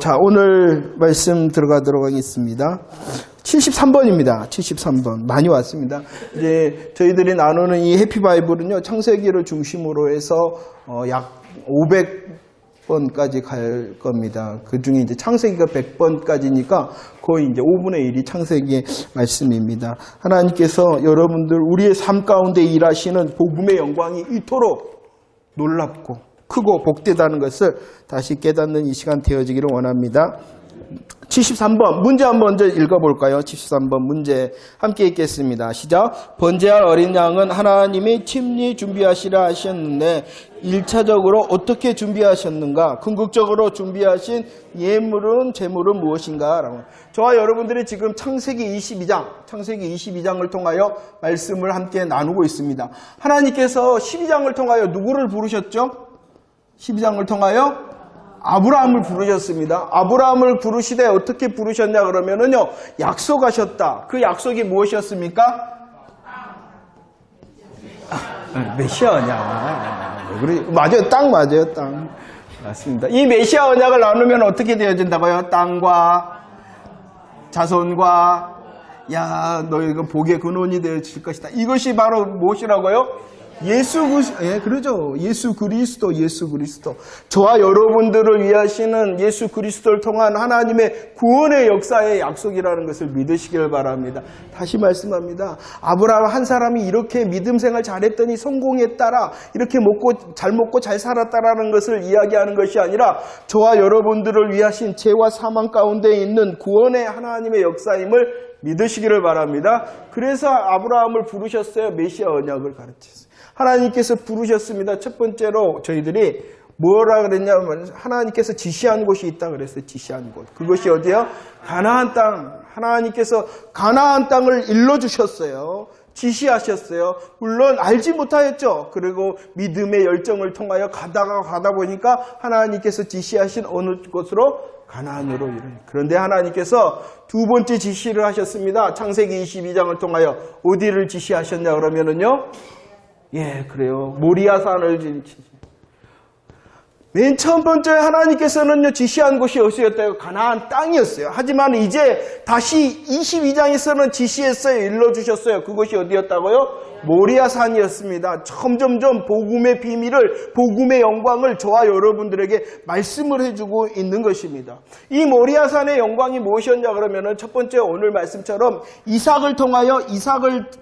자, 오늘 말씀 들어가도록 하겠습니다. 73번입니다. 73번. 많이 왔습니다. 이제 저희들이 나누는 이 해피바이블은요, 창세기를 중심으로 해서 약 500번까지 갈 겁니다. 그 중에 이제 창세기가 100번까지니까 거의 이제 5분의 1이 창세기의 말씀입니다. 하나님께서 여러분들 우리의 삶 가운데 일하시는 복음의 영광이 이토록 놀랍고 크고 복되다는 것을 다시 깨닫는 이 시간 되어지기를 원합니다. 73번 문제 한번 먼저 읽어볼까요? 73번 문제 함께 읽겠습니다. 시작. 번제할 어린 양은 하나님이 친히 준비하시라 하셨는데 1차적으로 어떻게 준비하셨는가? 궁극적으로 준비하신 제물은 무엇인가? 라고. 저와 여러분들이 지금 창세기 22장을 통하여 말씀을 함께 나누고 있습니다. 하나님께서 12장을 통하여 누구를 부르셨죠? 12장을 통하여 아브라함을 부르셨습니다. 아브라함을 부르시되 어떻게 부르셨냐 그러면은요, 약속하셨다. 그 약속이 무엇이었습니까? 메시아 언약. 맞아요. 땅 맞아요. 땅. 맞습니다. 이 메시아 언약을 나누면 어떻게 되어진다고요? 땅과 자손과 너희가 복의 근원이 되어질 것이다. 이것이 바로 무엇이라고요? 그러죠. 예수 그리스도. 저와 여러분들을 위하시는 예수 그리스도를 통한 하나님의 구원의 역사의 약속이라는 것을 믿으시길 바랍니다. 다시 말씀합니다. 아브라함 한 사람이 이렇게 믿음 생활 잘했더니 성공했다라, 이렇게 잘 먹고 잘 살았다라는 것을 이야기하는 것이 아니라 저와 여러분들을 위하신 죄와 사망 가운데 있는 구원의 하나님의 역사임을 믿으시기를 바랍니다. 그래서 아브라함을 부르셨어요. 메시아 언약을 가르쳤어요. 하나님께서 부르셨습니다. 첫 번째로 저희들이 뭐라 그랬냐면 하나님께서 지시한 곳이 있다 그랬어요. 지시한 곳. 그것이 어디요? 가나안 땅. 하나님께서 가나안 땅을 일러주셨어요. 지시하셨어요. 물론 알지 못하였죠. 그리고 믿음의 열정을 통하여 가다 보니까 하나님께서 지시하신 어느 곳으로? 가나안으로 이르니. 그런데 하나님께서 두 번째 지시를 하셨습니다. 창세기 22장을 통하여 어디를 지시하셨냐 그러면은요, 그래요. 모리아산을 지시. 맨 첫 번째 하나님께서는요, 지시한 곳이 어디였다고? 가나안 땅이었어요. 하지만 이제 다시 22장에서는 지시했어요. 일러주셨어요. 그것이 어디였다고요? 모리아산이었습니다. 점점점 복음의 비밀을, 복음의 영광을 저와 여러분들에게 말씀을 해주고 있는 것입니다. 이 모리아산의 영광이 무엇이었냐 그러면은 첫 번째 오늘 말씀처럼 이삭을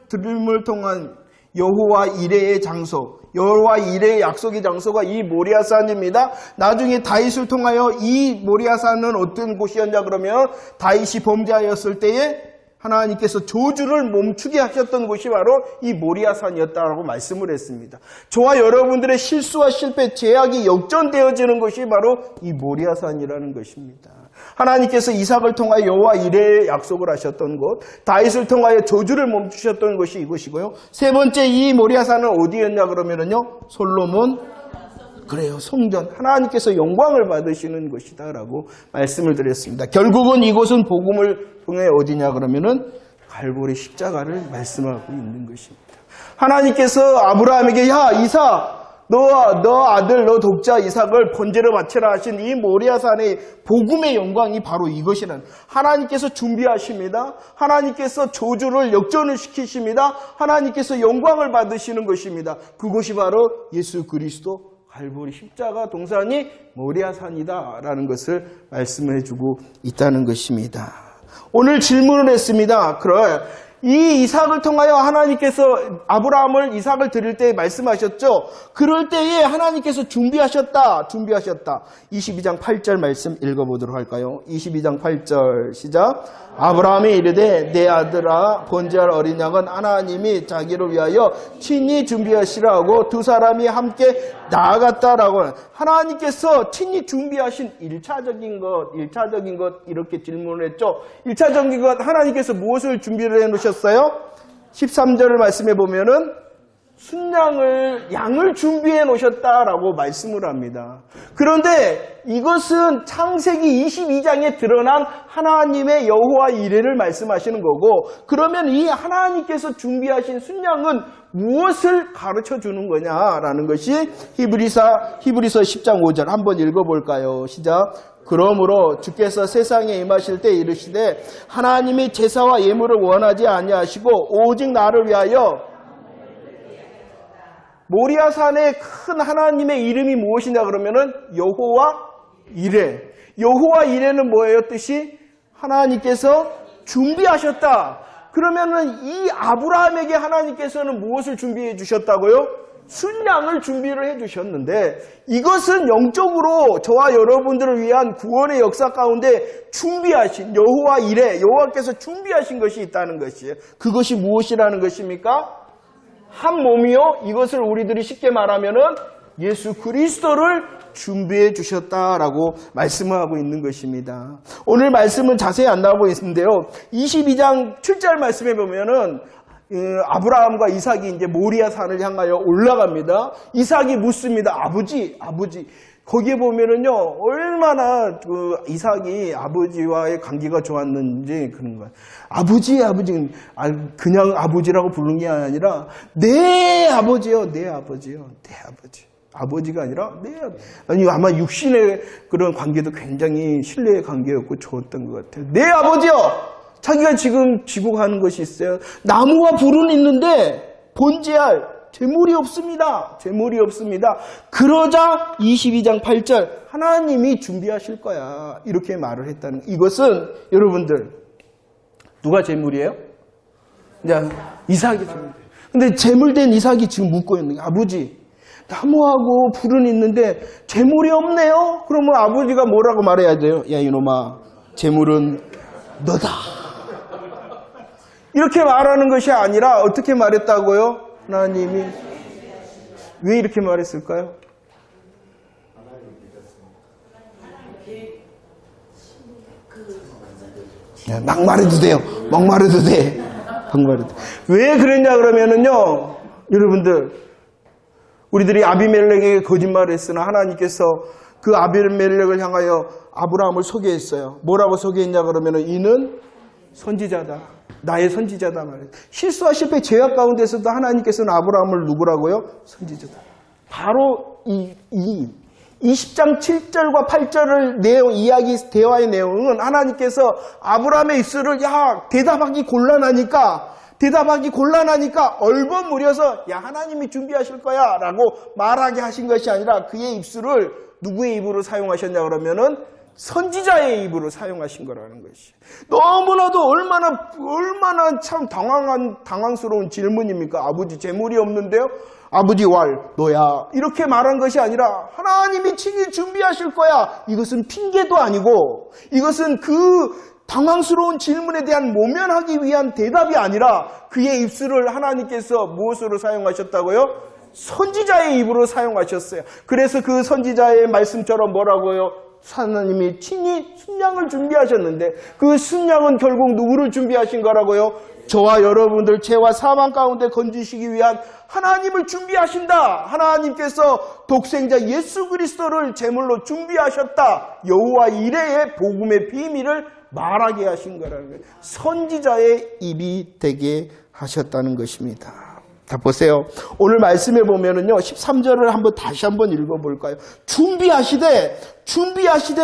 드림을 통한 여호와 이레의 장소, 여호와 이레의 약속의 장소가 이 모리아산입니다. 나중에 다윗을 통하여 이 모리아산은 어떤 곳이었냐 그러면 다윗이 범죄하였을 때에 하나님께서 저주를 멈추게 하셨던 곳이 바로 이 모리아산이었다라고 말씀을 했습니다. 저와 여러분들의 실수와 실패, 죄악이 역전되어지는 것이 바로 이 모리아산이라는 것입니다. 하나님께서 이삭을 통하여 여호와 이레의 약속을 하셨던 곳, 다윗을 통하여 저주를 멈추셨던 것이 이것이고요. 세 번째 이 모리아산은 어디였냐 그러면은요, 솔로몬, 그래요, 성전, 하나님께서 영광을 받으시는 것이다라고 말씀을 드렸습니다. 결국은 이곳은 복음을 통해 어디냐 그러면은 갈보리 십자가를 말씀하고 있는 것입니다. 하나님께서 아브라함에게 이삭, 너 아들, 너 독자 이삭을 번제로 바치라 하신 이 모리아산의 복음의 영광이 바로 이것이라는, 하나님께서 준비하십니다. 하나님께서 저주를 역전을 시키십니다. 하나님께서 영광을 받으시는 것입니다. 그것이 바로 예수 그리스도 갈보리 십자가 동산이 모리아산이다라는 것을 말씀해 주고 있다는 것입니다. 오늘 질문을 했습니다. 이 이삭을 통하여 하나님께서 아브라함을 이삭을 드릴 때 말씀하셨죠. 그럴 때에 하나님께서 준비하셨다. 22장 8절 말씀 읽어보도록 할까요? 22장 8절 시작. 아브라함이 이르되 내 아들아, 번제할 어린 양은 하나님이 자기를 위하여 친히 준비하시라 하고 두 사람이 함께 나아갔다라고. 하나님께서 친히 준비하신 1차적인 것 이렇게 질문을 했죠. 1차적인 것, 하나님께서 무엇을 준비를 해놓으셨어요? 13절을 말씀해 보면은 양을 준비해 놓으셨다라고 말씀을 합니다. 그런데 이것은 창세기 22장에 드러난 하나님의 여호와 이레를 말씀하시는 거고, 그러면 이 하나님께서 준비하신 순양은 무엇을 가르쳐 주는 거냐라는 것이 히브리서 10장 5절 한번 읽어볼까요? 시작. 그러므로 주께서 세상에 임하실 때 이르시되 하나님이 제사와 예물을 원하지 아니하시고 오직 나를 위하여 모리아산의 큰 하나님의 이름이 무엇이냐 그러면은 여호와 이레. 여호와 이레는 뭐예요? 뜻이 하나님께서 준비하셨다. 그러면은 이 아브라함에게 하나님께서는 무엇을 준비해 주셨다고요? 순양을 준비를 해 주셨는데 이것은 영적으로 저와 여러분들을 위한 구원의 역사 가운데 준비하신 여호와 이레, 여호와께서 준비하신 것이 있다는 것이에요. 그것이 무엇이라는 것입니까? 한 몸이요. 이것을 우리들이 쉽게 말하면은 예수 그리스도를 준비해 주셨다라고 말씀을 하고 있는 것입니다. 오늘 말씀은 자세히 안 나오고 있는데요. 22장 7절 말씀에 보면은 아브라함과 이삭이 이제 모리아 산을 향하여 올라갑니다. 이삭이 묻습니다. 아버지. 거기에 보면은요, 얼마나 이삭이 아버지와의 관계가 좋았는지 그런 거예요. 아버지. 그냥 아버지라고 부르는 게 아니라, 내 아버지요. 아버지가 아니라, 아니, 아마 육신의 그런 관계도 굉장히 신뢰의 관계였고 좋았던 것 같아요. 내 아버지요! 자기가 지금 지고 가는 것이 있어요. 나무와 불은 있는데, 본지할 재물이 없습니다. 그러자 22장 8절 하나님이 준비하실 거야. 이렇게 말을 했다는 거예요. 이것은 여러분들 누가 재물이에요? 이삭이 재물이에요. 근데 재물된 이삭이 지금 묻고 있는 거예요. 아버지, 나무하고 불은 있는데 재물이 없네요. 그러면 아버지가 뭐라고 말해야 돼요? 야 이놈아, 재물은 너다. 이렇게 말하는 것이 아니라 어떻게 말했다고요? 하나님이 왜 이렇게 말했을까요? 막 말해도 돼요. 왜 그랬냐 그러면은요, 여러분들, 우리들이 아비멜렉에게 거짓말을 했으나 하나님께서 그 아비멜렉을 향하여 아브라함을 소개했어요. 뭐라고 소개했냐 그러면은 이는 선지자다. 나의 선지자다 말이에요. 실수와 실패, 죄악 가운데서도 하나님께서는 아브라함을 누구라고요? 선지자다. 바로 이 20장 7절과 8절을 대화의 내용은 하나님께서 아브라함의 입술을 대답하기 곤란하니까 얼버무려서 하나님이 준비하실 거야 라고 말하게 하신 것이 아니라 그의 입술을 누구의 입으로 사용하셨냐 그러면은 선지자의 입으로 사용하신 거라는 것이. 너무나도 얼마나 참 당황스러운 질문입니까? 아버지 재물이 없는데요? 아버지 너야. 이렇게 말한 것이 아니라 하나님이 친히 준비하실 거야. 이것은 핑계도 아니고 이것은 그 당황스러운 질문에 대한 모면하기 위한 대답이 아니라 그의 입술을 하나님께서 무엇으로 사용하셨다고요? 선지자의 입으로 사용하셨어요. 그래서 그 선지자의 말씀처럼 뭐라고요? 하나님이 친히 순양을 준비하셨는데 그 순양은 결국 누구를 준비하신 거라고요? 저와 여러분들 죄와 사망 가운데 건지시기 위한 하나님을 준비하신다. 하나님께서 독생자 예수 그리스도를 제물로 준비하셨다. 여호와 이레의 복음의 비밀을 말하게 하신 거라는 거예요. 선지자의 입이 되게 하셨다는 것입니다. 자, 보세요. 오늘 말씀에 보면은요, 13절을 다시 한번 읽어볼까요? 준비하시되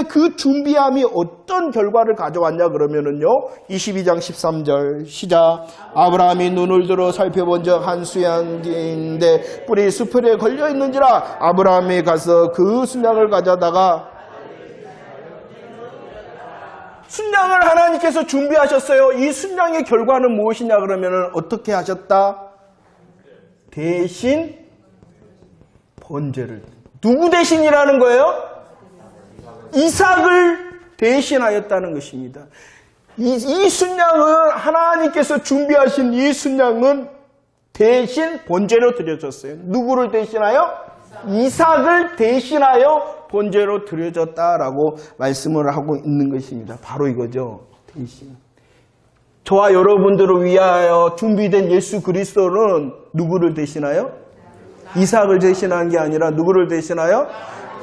그 준비함이 어떤 결과를 가져왔냐 그러면은요, 22장 13절 시작. 아브라함이 눈을 들어 살펴본 적 한 수양인데 뿔이 수풀에 걸려 있는지라 아브라함이 가서 그 순양을 가져다가 순양을 하나님께서 준비하셨어요. 이 순양의 결과는 무엇이냐 그러면은 어떻게 하셨다? 대신 번제를. 누구 대신이라는 거예요? 이삭을 대신하였다는 것입니다. 이 순양을 하나님께서 준비하신 이 순양은 대신 번제로 드려졌어요. 누구를 대신하여? 이삭을 대신하여 번제로 드려졌다라고 말씀을 하고 있는 것입니다. 바로 이거죠. 대신. 저와 여러분들을 위하여 준비된 예수 그리스도는 누구를 대신하여? 이삭을 대신한 게 아니라 누구를 대신하여?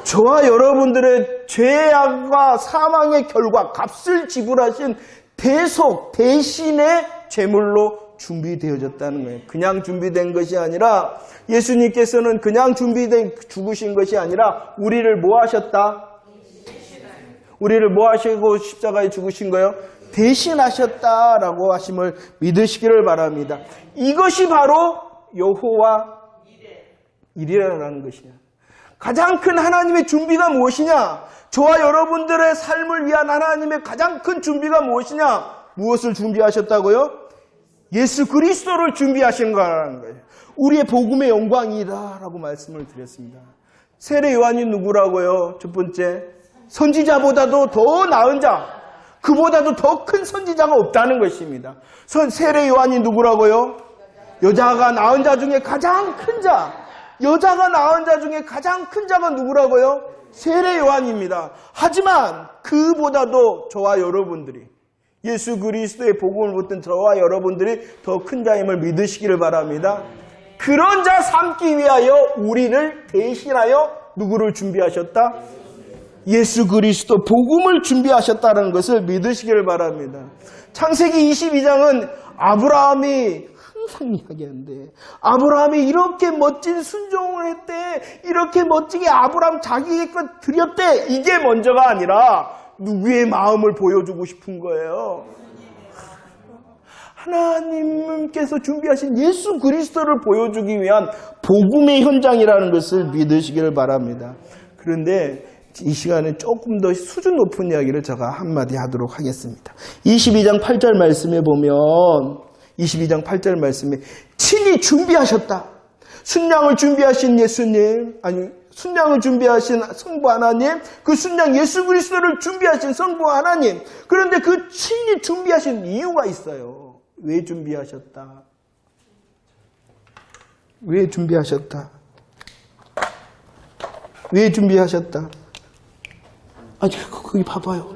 저와 여러분들의 죄악과 사망의 결과, 값을 지불하신 대신의 제물로 준비되어졌다는 거예요. 그냥 준비된 것이 아니라 예수님께서는 그냥 죽으신 것이 아니라 우리를 뭐 하셨다? 우리를 뭐 하시고 십자가에 죽으신 거예요? 대신하셨다라고 하심을 믿으시기를 바랍니다. 이것이 바로 여호와 이레라는 것이냐. 가장 큰 하나님의 준비가 무엇이냐? 저와 여러분들의 삶을 위한 하나님의 가장 큰 준비가 무엇이냐? 무엇을 준비하셨다고요? 예수 그리스도를 준비하신 거라는 거예요. 우리의 복음의 영광이다라고 말씀을 드렸습니다. 세례 요한이 누구라고요? 첫 번째, 선지자보다도 더 나은 자, 그보다도 더 큰 선지자가 없다는 것입니다. 세례 요한이 누구라고요? 여자가 낳은 자 중에 가장 큰 자, 여자가 낳은 자 중에 가장 큰 자가 누구라고요? 세례 요한입니다. 하지만 그보다도 저와 여러분들이, 예수 그리스도의 복음을 붙든 저와 여러분들이 더 큰 자임을 믿으시기를 바랍니다. 그런 자 삼기 위하여 우리를 대신하여 누구를 준비하셨다? 예수 그리스도 복음을 준비하셨다는 것을 믿으시기를 바랍니다. 창세기 22장은 아브라함이 항상 이야기하는데, 아브라함이 이렇게 멋진 순종을 했대, 이렇게 멋지게 아브라함 자기의 것 드렸대, 이게 먼저가 아니라 누구의 마음을 보여주고 싶은 거예요? 하나님께서 준비하신 예수 그리스도를 보여주기 위한 복음의 현장이라는 것을 믿으시기를 바랍니다. 그런데 이 시간에 조금 더 수준 높은 이야기를 제가 한마디 하도록 하겠습니다. 22장 8절 말씀에 보면, 22장 8절 말씀에 친히 준비하셨다. 순양을 준비하신 예수님, 아니 순양을 준비하신 성부 하나님, 그 순양 예수 그리스도를 준비하신 성부 하나님. 그런데 그 친히 준비하신 이유가 있어요. 왜 준비하셨다? 왜 준비하셨다? 왜 준비하셨다? 아니, 거기 봐봐요.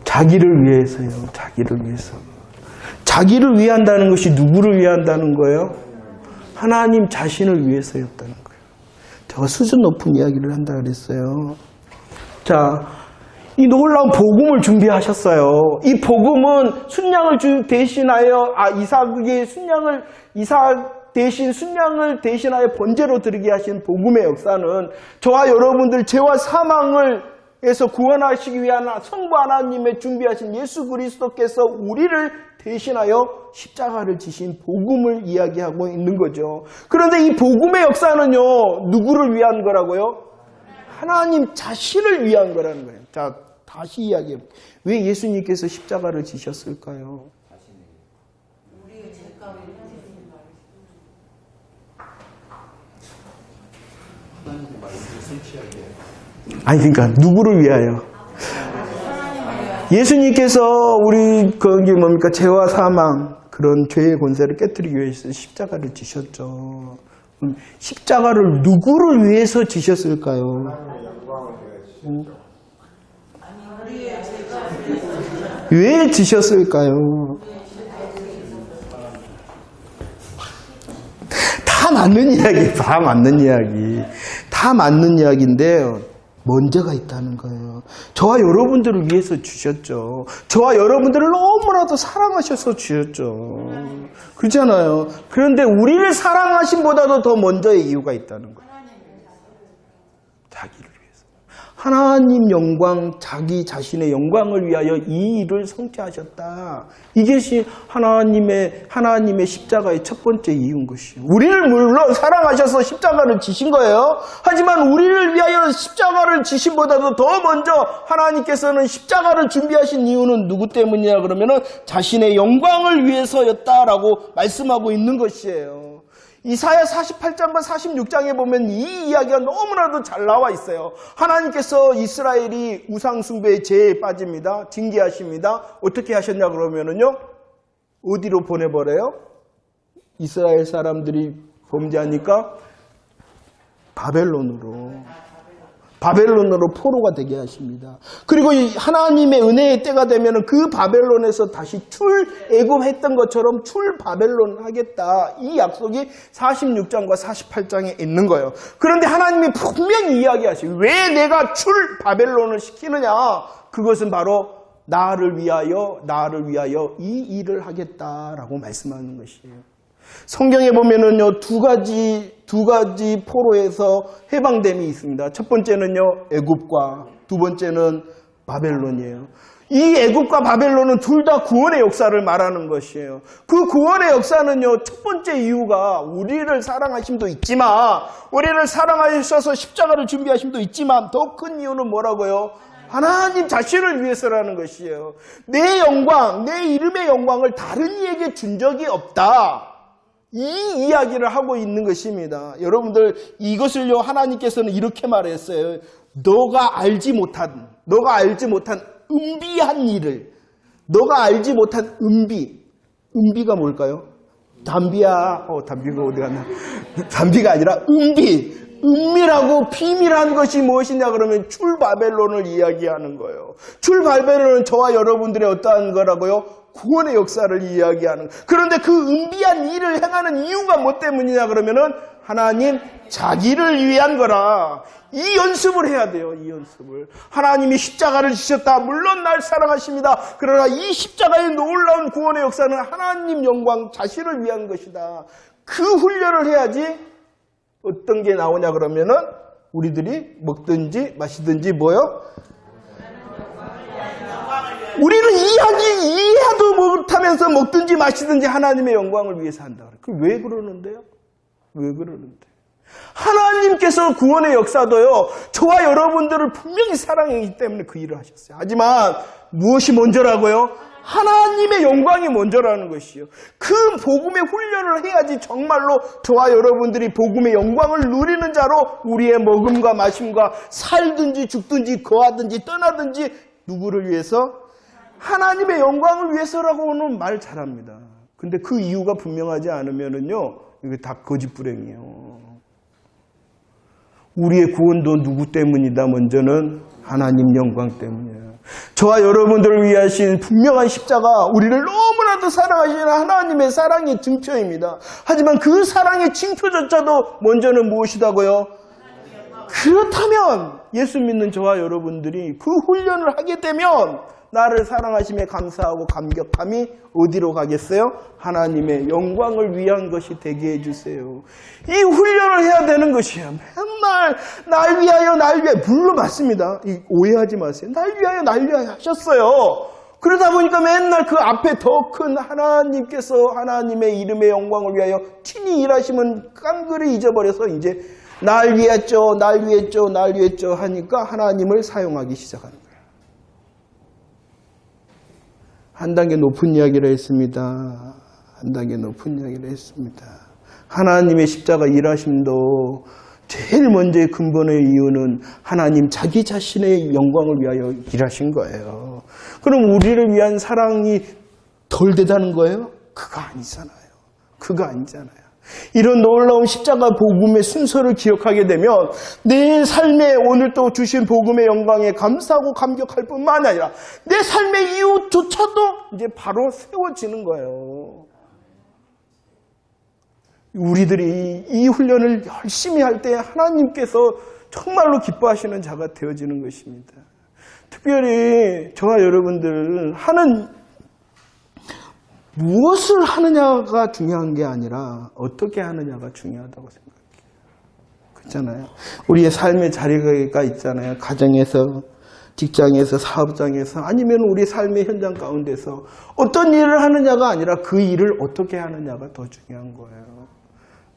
자기를 위해서요. 자기를 위해서. 자기를 위한다는 것이 누구를 위한다는 거예요? 하나님 자신을 위해서였다는 거예요. 제가 수준 높은 이야기를 한다 그랬어요. 자, 이 놀라운 복음을 준비하셨어요. 이 복음은 순양을 대신하여, 이삭 대신 순양을 대신하여 번제로 드리게 하신 복음의 역사는 저와 여러분들 죄와 사망에서 구원하시기 위한 성부 하나님의 준비하신 예수 그리스도께서 우리를 대신하여 십자가를 지신 복음을 이야기하고 있는 거죠. 그런데 이 복음의 역사는요, 누구를 위한 거라고요? 하나님 자신을 위한 거라는 거예요. 자, 다시 이야기해볼게요. 왜 예수님께서 십자가를 지셨을까요? 아니, 그러니까 누구를 위하여? 예수님께서 우리 거기 뭡니까? 죄와 사망, 그런 죄의 권세를 깨뜨리기 위해서 십자가를 지셨죠. 십자가를 누구를 위해서 지셨을까요? 왜 지셨을까요? 다 맞는 이야기, 다 맞는 이야기인데 문제가 있다는 거예요. 저와 여러분들을 위해서 주셨죠. 저와 여러분들을 너무나도 사랑하셔서 주셨죠. 그렇잖아요. 그런데 우리를 사랑하심보다도 더 먼저의 이유가 있다는 거예요. 자기를 위해서. 하나님 영광, 자기 자신의 영광을 위하여 이 일을 성취하셨다. 이것이 하나님의 십자가의 첫 번째 이유인 것이에요. 우리를 물론 사랑하셔서 십자가를 지신 거예요. 하지만 우리를 위하여 십자가를 지심보다도 더 먼저 하나님께서는 십자가를 준비하신 이유는 누구 때문이냐 그러면은 자신의 영광을 위해서였다라고 말씀하고 있는 것이에요. 이사야 48장과 46장에 보면 이 이야기가 너무나도 잘 나와 있어요. 하나님께서 이스라엘이 우상 숭배의 죄에 빠집니다. 징계하십니다. 어떻게 하셨냐 그러면은요, 어디로 보내버려요? 이스라엘 사람들이 범죄하니까 바벨론으로 포로가 되게 하십니다. 그리고 하나님의 은혜의 때가 되면 그 바벨론에서 다시 애굽했던 것처럼 바벨론 하겠다. 이 약속이 46장과 48장에 있는 거예요. 그런데 하나님이 분명히 이야기하시고, 왜 내가 바벨론을 시키느냐? 그것은 바로 나를 위하여 이 일을 하겠다라고 말씀하는 것이에요. 성경에 보면은요, 두 가지 포로에서 해방됨이 있습니다. 첫 번째는요, 애굽과 두 번째는 바벨론이에요. 이 애굽과 바벨론은 둘 다 구원의 역사를 말하는 것이에요. 그 구원의 역사는요, 첫 번째 이유가 우리를 사랑하심도 있지만, 우리를 사랑하셔서 십자가를 준비하심도 있지만, 더 큰 이유는 뭐라고요? 하나님 자신을 위해서라는 것이에요. 내 영광, 내 이름의 영광을 다른 이에게 준 적이 없다. 이 이야기를 하고 있는 것입니다. 여러분들, 이것을요, 하나님께서는 이렇게 말했어요. 너가 알지 못한 은비한 일을, 너가 알지 못한 은비가 뭘까요? 담비야. 담비가 어디 갔나? 담비가 아니라 은비라고 비밀한 것이 무엇이냐 그러면 출바벨론을 이야기하는 거예요. 출바벨론은 저와 여러분들의 어떠한 거라고요? 구원의 역사를 이야기하는. 그런데 그 은비한 일을 행하는 이유가 뭐 때문이냐 그러면은 하나님 자기를 위한 거라. 이 연습을 해야 돼요. 이 연습을. 하나님이 십자가를 지셨다. 물론 날 사랑하십니다. 그러나 이 십자가의 놀라운 구원의 역사는 하나님 영광 자신을 위한 것이다. 그 훈련을 해야지 어떤 게 나오냐 그러면은 우리들이 먹든지 마시든지 뭐요? 우리는 이해도 못하면서 먹든지 마시든지 하나님의 영광을 위해서 한다. 왜 그러는데요? 왜 그러는데? 하나님께서 구원의 역사도요, 저와 여러분들을 분명히 사랑하기 때문에 그 일을 하셨어요. 하지만 무엇이 먼저라고요? 하나님의 영광이 먼저라는 것이요. 그 복음의 훈련을 해야지 정말로 저와 여러분들이 복음의 영광을 누리는 자로 우리의 먹음과 마심과 살든지 죽든지 거하든지 떠나든지 누구를 위해서? 하나님의 영광을 위해서라고는 말 잘합니다. 근데 그 이유가 분명하지 않으면은요, 이게 다 거짓불행이에요. 우리의 구원도 누구 때문이다? 먼저는 하나님 영광 때문이에요. 저와 여러분들을 위하신 분명한 십자가, 우리를 너무나도 사랑하시는 하나님의 사랑의 증표입니다. 하지만 그 사랑의 징표조차도 먼저는 무엇이다고요? 그렇다면 예수 믿는 저와 여러분들이 그 훈련을 하게 되면 나를 사랑하심에 감사하고 감격함이 어디로 가겠어요? 하나님의 영광을 위한 것이 되게 해주세요. 이 훈련을 해야 되는 것이에요. 맨날 날 위하여 물론 맞습니다. 오해하지 마세요. 날 위하여 하셨어요. 그러다 보니까 맨날 그 앞에 더 큰 하나님께서 하나님의 이름의 영광을 위하여 친히 일하시면 깡그리 잊어버려서 이제 날 위했죠 하니까 하나님을 사용하기 시작하는 거예요. 한 단계 높은 이야기를 했습니다. 한 단계 높은 이야기를 했습니다. 하나님의 십자가 일하심도 제일 먼저의 근본의 이유는 하나님 자기 자신의 영광을 위하여 일하신 거예요. 그럼 우리를 위한 사랑이 덜 되다는 거예요? 그거 아니잖아요. 이런 놀라운 십자가 복음의 순서를 기억하게 되면 내 삶에 오늘 또 주신 복음의 영광에 감사하고 감격할 뿐만 아니라 내 삶의 이유조차도 이제 바로 세워지는 거예요. 우리들이 이 훈련을 열심히 할 때 하나님께서 정말로 기뻐하시는 자가 되어지는 것입니다. 특별히 저와 여러분들 무엇을 하느냐가 중요한 게 아니라 어떻게 하느냐가 중요하다고 생각해요. 그렇잖아요. 우리의 삶의 자리가 있잖아요. 가정에서, 직장에서, 사업장에서, 아니면 우리 삶의 현장 가운데서 어떤 일을 하느냐가 아니라 그 일을 어떻게 하느냐가 더 중요한 거예요.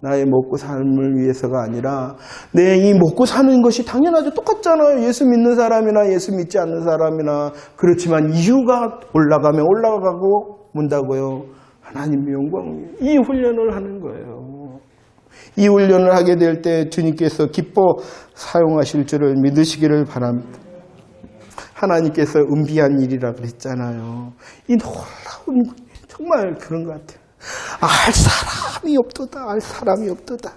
나의 먹고 삶을 위해서가 아니라 내 이 먹고 사는 것이 당연하죠. 똑같잖아요. 예수 믿는 사람이나 예수 믿지 않는 사람이나. 그렇지만 이유가 올라가면 올라가고 문다고요. 하나님의 영광, 이 훈련을 하는 거예요. 이 훈련을 하게 될 때 주님께서 기뻐 사용하실 줄을 믿으시기를 바랍니다. 하나님께서 은비한 일이라 그랬잖아요. 이 놀라운, 정말 그런 것 같아요. 알 사람이 없도다.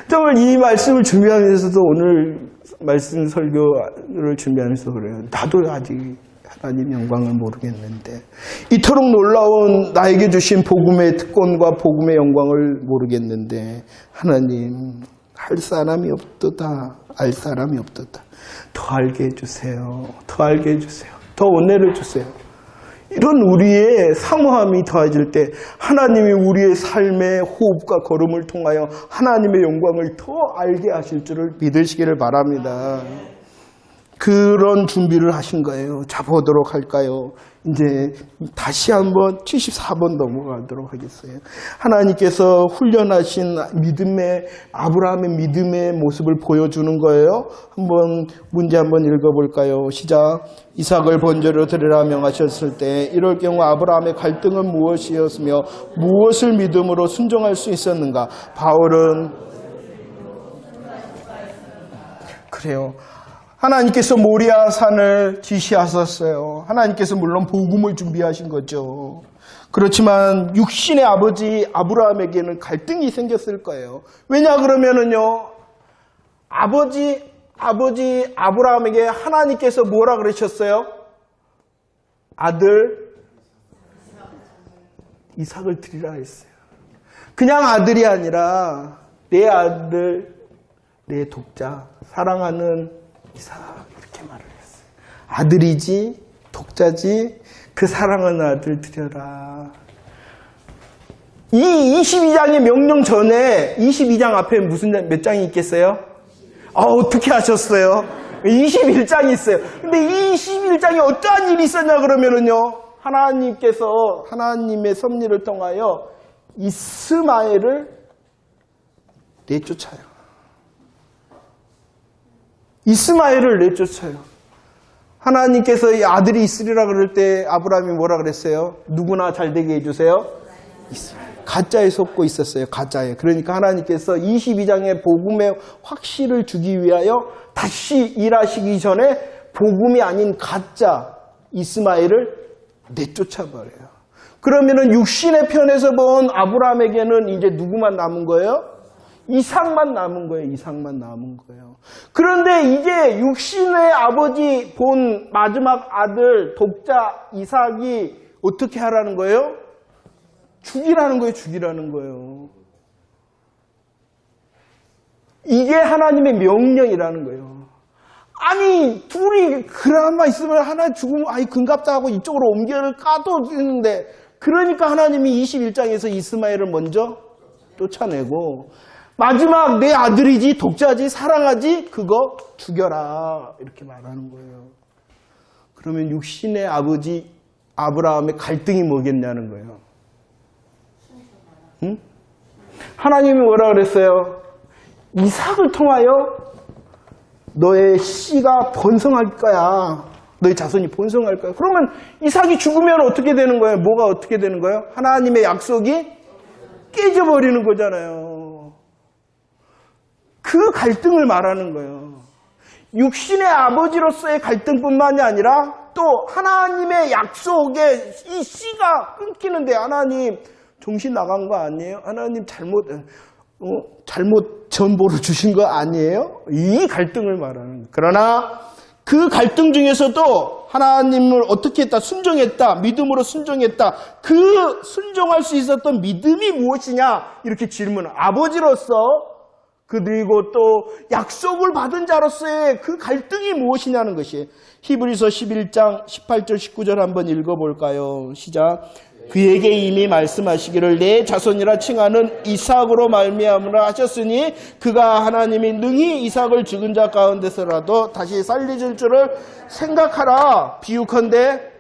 정말 이 말씀을 준비하면서도 오늘 말씀 설교를 준비하면서 그래요. 나도 아직 하나님 영광을 모르겠는데, 이토록 놀라운 나에게 주신 복음의 특권과 복음의 영광을 모르겠는데, 하나님 알 사람이 없도다. 더 알게 해주세요. 더 은혜를 주세요. 이런 우리의 사모함이 더해질 때 하나님이 우리의 삶의 호흡과 걸음을 통하여 하나님의 영광을 더 알게 하실 줄을 믿으시기를 바랍니다. 그런 준비를 하신 거예요. 자, 보도록 할까요? 이제 다시 한번 74번 넘어가도록 하겠어요. 하나님께서 훈련하신 믿음의, 아브라함의 믿음의 모습을 보여주는 거예요. 문제 한번 읽어볼까요? 시작. 이삭을 번제로 드리라 명하셨을 때 이럴 경우 아브라함의 갈등은 무엇이었으며 무엇을 믿음으로 순종할 수 있었는가? 바울은 그래요. 하나님께서 모리아 산을 지시하셨어요. 하나님께서 물론 복음을 준비하신 거죠. 그렇지만 육신의 아버지 아브라함에게는 갈등이 생겼을 거예요. 왜냐 그러면은요, 아버지 아브라함에게 하나님께서 뭐라 그러셨어요? 아들 이삭을 드리라 했어요. 그냥 아들이 아니라 내 아들, 내 독자, 사랑하는 이삭, 이렇게 말을 했어요. 아들이지, 독자지, 그 사랑하는 아들 드려라. 이 22장의 명령 전에 22장 앞에 몇 장이 있겠어요? 어떻게 하셨어요? 21장이 있어요. 근데 이 21장에 어떠한 일이 있었냐 그러면은요, 하나님께서 하나님의 섭리를 통하여 이스마엘을 내쫓아요. 이스마엘을 내쫓아요. 하나님께서 이 아들이 있으리라 그럴 때 아브라함이 뭐라 그랬어요? 누구나 잘 되게 해주세요. 가짜에 속고 있었어요. 가짜에. 그러니까 하나님께서 22장의 복음의 확실을 주기 위하여 다시 일하시기 전에 복음이 아닌 가짜 이스마엘을 내쫓아버려요. 그러면은 육신의 편에서 본 아브라함에게는 이제 누구만 남은 거예요? 이삭만 남은 거예요. 이삭만 남은 거예요. 그런데 이제 육신의 아버지 본 마지막 아들 독자 이삭이 어떻게 하라는 거예요? 죽이라는 거예요. 죽이라는 거예요. 이게 하나님의 명령이라는 거예요. 아니 둘이 그나마 있으면 하나 죽으면 아이 금갑다 하고 이쪽으로 옮겨를 까도 되는데, 그러니까 하나님이 21장에서 이스마엘을 먼저 쫓아내고 마지막 내 아들이지, 독자지, 사랑하지, 그거 죽여라, 이렇게 말하는 거예요. 그러면 육신의 아버지 아브라함의 갈등이 뭐겠냐는 거예요. 응? 하나님이 뭐라 그랬어요? 이삭을 통하여 너의 씨가 번성할 거야. 너의 자손이 번성할 거야. 그러면 이삭이 죽으면 어떻게 되는 거예요? 뭐가 어떻게 되는 거예요? 하나님의 약속이 깨져버리는 거잖아요. 그 갈등을 말하는 거예요. 육신의 아버지로서의 갈등뿐만이 아니라 또 하나님의 약속에 이 씨가 끊기는데, 하나님 정신 나간 거 아니에요? 하나님 잘못 전보를 주신 거 아니에요? 이 갈등을 말하는 거예요. 그러나 그 갈등 중에서도 하나님을 어떻게 했다? 순종했다. 믿음으로 순종했다. 그 순종할 수 있었던 믿음이 무엇이냐? 이렇게 질문을, 아버지로서 그리고 또 약속을 받은 자로서의 그 갈등이 무엇이냐는 것이 히브리서 11장 18절 19절 한번 읽어볼까요? 시작. 그에게 이미 말씀하시기를 내 자손이라 칭하는 이삭으로 말미암으라 하셨으니 그가 하나님이 능히 이삭을 죽은 자 가운데서라도 다시 살리실 줄을 생각하라. 비유컨대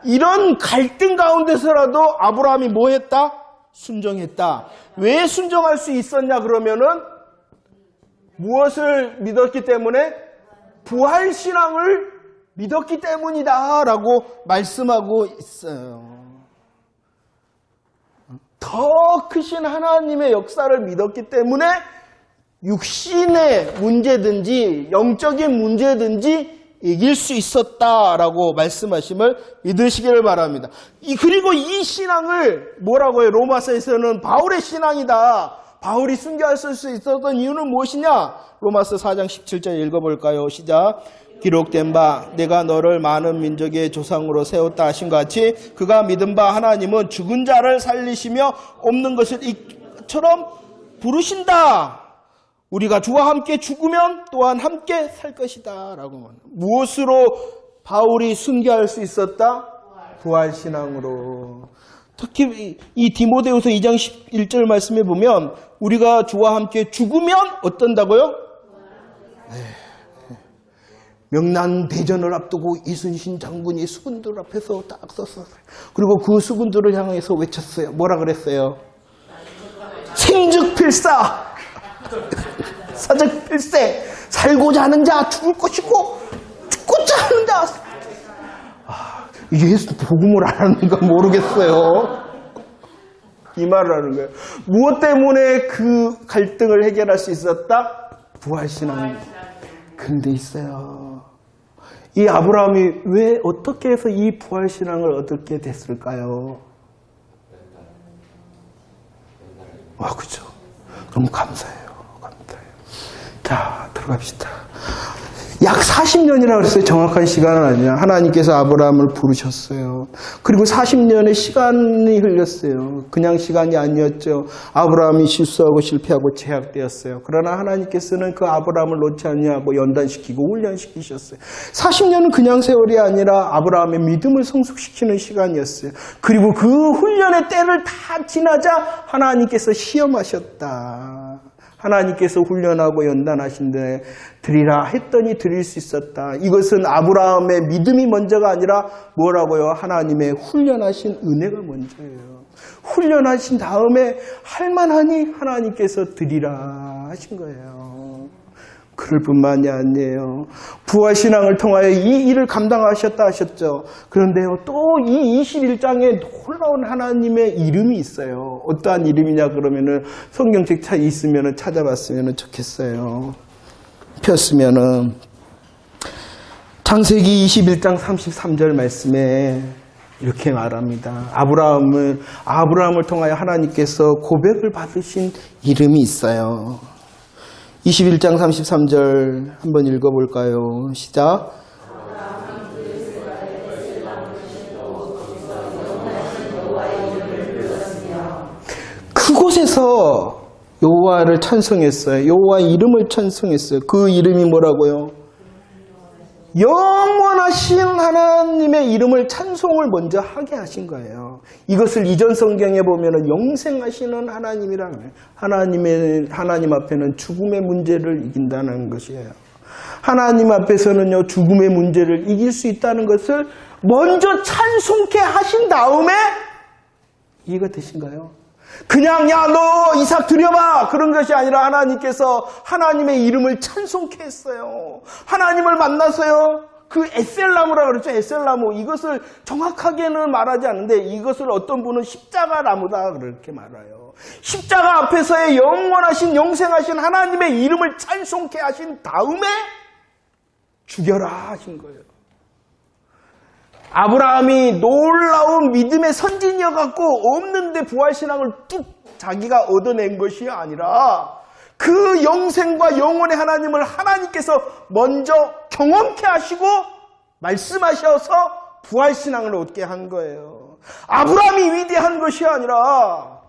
이런 갈등 가운데서라도 아브라함이 뭐 했다? 순종했다. 왜 순종할 수 있었냐 그러면은 무엇을 믿었기 때문에? 부활신앙을 믿었기 때문이다 라고 말씀하고 있어요. 더 크신 하나님의 역사를 믿었기 때문에 육신의 문제든지 영적인 문제든지 이길 수 있었다라고 말씀하심을 믿으시기를 바랍니다. 그리고 이 신앙을 뭐라고 해요? 로마서에서는 바울의 신앙이다. 바울이 순교할 수 있었던 이유는 무엇이냐? 로마서 4장 17절 읽어볼까요? 시작. 기록된 바 내가 너를 많은 민족의 조상으로 세웠다 하신 것 같이 그가 믿은 바 하나님은 죽은 자를 살리시며 없는 것을 이처럼 부르신다. 우리가 주와 함께 죽으면 또한 함께 살 것이다 라고. 무엇으로 바울이 순교할 수 있었다? 부활신앙으로. 특히 이 디모데후서 2장 11절 말씀에 보면 우리가 주와 함께 죽으면 어떤다고요? 명란 대전을 앞두고 이순신 장군이 수군들 앞에서 딱 섰어요. 그리고 그 수군들을 향해서 외쳤어요. 뭐라 그랬어요? 생즉필사, 사즉필세, 살고자 하는 자 죽을 것이고 죽고자 하는 자. 이게 예수 복음을 안 하는가 모르겠어요. 이 말을 하는 거예요. 무엇 때문에 그 갈등을 해결할 수 있었다? 부활신앙. 근데 있어요. 이 아브라함이 왜 어떻게 해서 이 부활신앙을 얻게 됐을까요? 그죠. 너무 감사해요. 자, 들어갑시다. 약 40년이라고 그랬어요. 정확한 시간은 아니야. 하나님께서 아브라함을 부르셨어요. 그리고 40년의 시간이 흘렸어요. 그냥 시간이 아니었죠. 아브라함이 실수하고 실패하고 제약되었어요. 그러나 하나님께서는 그 아브라함을 놓지 않냐고 연단시키고 훈련시키셨어요. 40년은 그냥 세월이 아니라 아브라함의 믿음을 성숙시키는 시간이었어요. 그리고 그 훈련의 때를 다 지나자 하나님께서 시험하셨다. 하나님께서 훈련하고 연단하신데 드리라 했더니 드릴 수 있었다. 이것은 아브라함의 믿음이 먼저가 아니라 뭐라고요? 하나님의 훈련하신 은혜가 먼저예요. 훈련하신 다음에 할만하니 하나님께서 드리라 하신 거예요. 그럴 뿐만이 아니에요. 부활신앙을 통하여 이 일을 감당하셨다 하셨죠. 그런데요, 또 이 21장에 놀라운 하나님의 이름이 있어요. 어떠한 이름이냐 그러면은 성경책 있으면은 찾아봤으면 좋겠어요. 폈으면은 창세기 21장 33절 말씀에 이렇게 말합니다. 아브라함을 통하여 하나님께서 고백을 받으신 이름이 있어요. 21장 33절 한번 읽어볼까요? 시작. 그곳에서 여호와를 찬송했어요. 여호와의 이름을 찬송했어요. 그 이름이 뭐라고요? 영원하신 하나님의 이름을 찬송을 먼저 하게 하신 거예요. 이것을 이전 성경에 보면은 영생하시는 하나님이라고 해요. 하나님 앞에는 죽음의 문제를 이긴다는 것이에요. 하나님 앞에서는요, 죽음의 문제를 이길 수 있다는 것을 먼저 찬송케 하신 다음에 이해가 되신가요? 그냥 야 너 이삭 드려봐 그런 것이 아니라 하나님께서 하나님의 이름을 찬송케 했어요. 하나님을 만나서요. 그 에셀나무라고 그랬죠. 에셀나무. 이것을 정확하게는 말하지 않는데 이것을 어떤 분은 십자가나무다 그렇게 말해요. 십자가 앞에서의 영원하신 영생하신 하나님의 이름을 찬송케 하신 다음에 죽여라 하신 거예요. 아브라함이 놀라운 믿음의 선진이어갖고 없는데 부활신앙을 뚝 자기가 얻어낸 것이 아니라 그 영생과 영혼의 하나님을 하나님께서 먼저 경험케 하시고 말씀하셔서 부활신앙을 얻게 한 거예요. 아브라함이 위대한 것이 아니라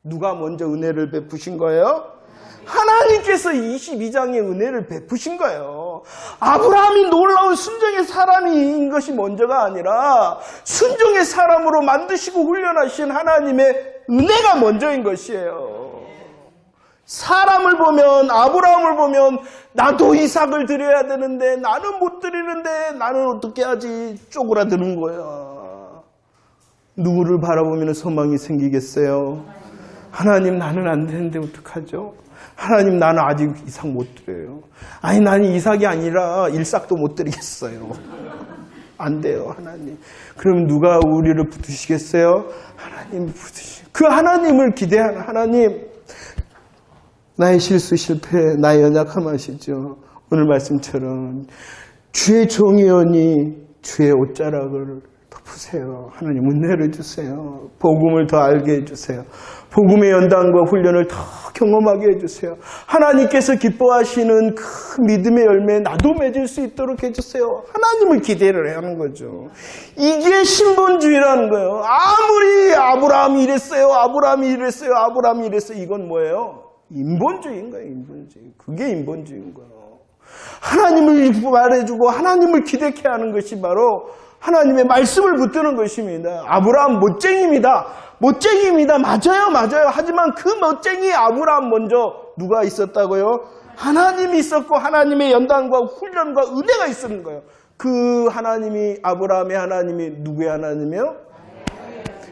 누가 먼저 은혜를 베푸신 거예요? 하나님께서 22장의 은혜를 베푸신 거예요. 아브라함이 놀라운 순종의 사람인 것이 먼저가 아니라 순종의 사람으로 만드시고 훈련하신 하나님의 은혜가 먼저인 것이에요. 사람을 보면, 아브라함을 보면 나도 이삭을 드려야 되는데 나는 못 드리는데 나는 어떻게 하지? 쪼그라드는 거야. 누구를 바라보면 소망이 생기겠어요? 하나님 나는 안 되는데 어떡하죠? 하나님 나는 아직 이삭 못 드려요. 아니 나는 이삭이 아니라 일삭도 못 드리겠어요. 안 돼요 하나님. 그럼 누가 우리를 붙드시겠어요? 하나님 그 하나님을 기대하는 하나님. 나의 실수 실패 나의 연약함 아시죠? 오늘 말씀처럼 주의 종이오니 주의 옷자락을 덮으세요. 하나님 은혜를 주세요. 복음을 더 알게 해주세요. 복음의 연단과 훈련을 더 경험하게 해주세요. 하나님께서 기뻐하시는 그 믿음의 열매 나도 맺을 수 있도록 해주세요. 하나님을 기대를 하는 거죠. 이게 신본주의라는 거예요. 아무리 아브라함이 이랬어요. 이건 뭐예요? 인본주의인 거예요. 인본주의. 그게 인본주의인 거예요. 하나님을 말해주고 하나님을 기대케 하는 것이 바로 하나님의 말씀을 붙드는 것입니다. 아브라함 멋쟁이입니다. 멋쟁이입니다. 맞아요. 하지만 그 멋쟁이 아브라함 먼저 누가 있었다고요? 하나님이 있었고 하나님의 연단과 훈련과 은혜가 있었는 거예요. 그 하나님이 아브라함의 하나님이 누구의 하나님이요?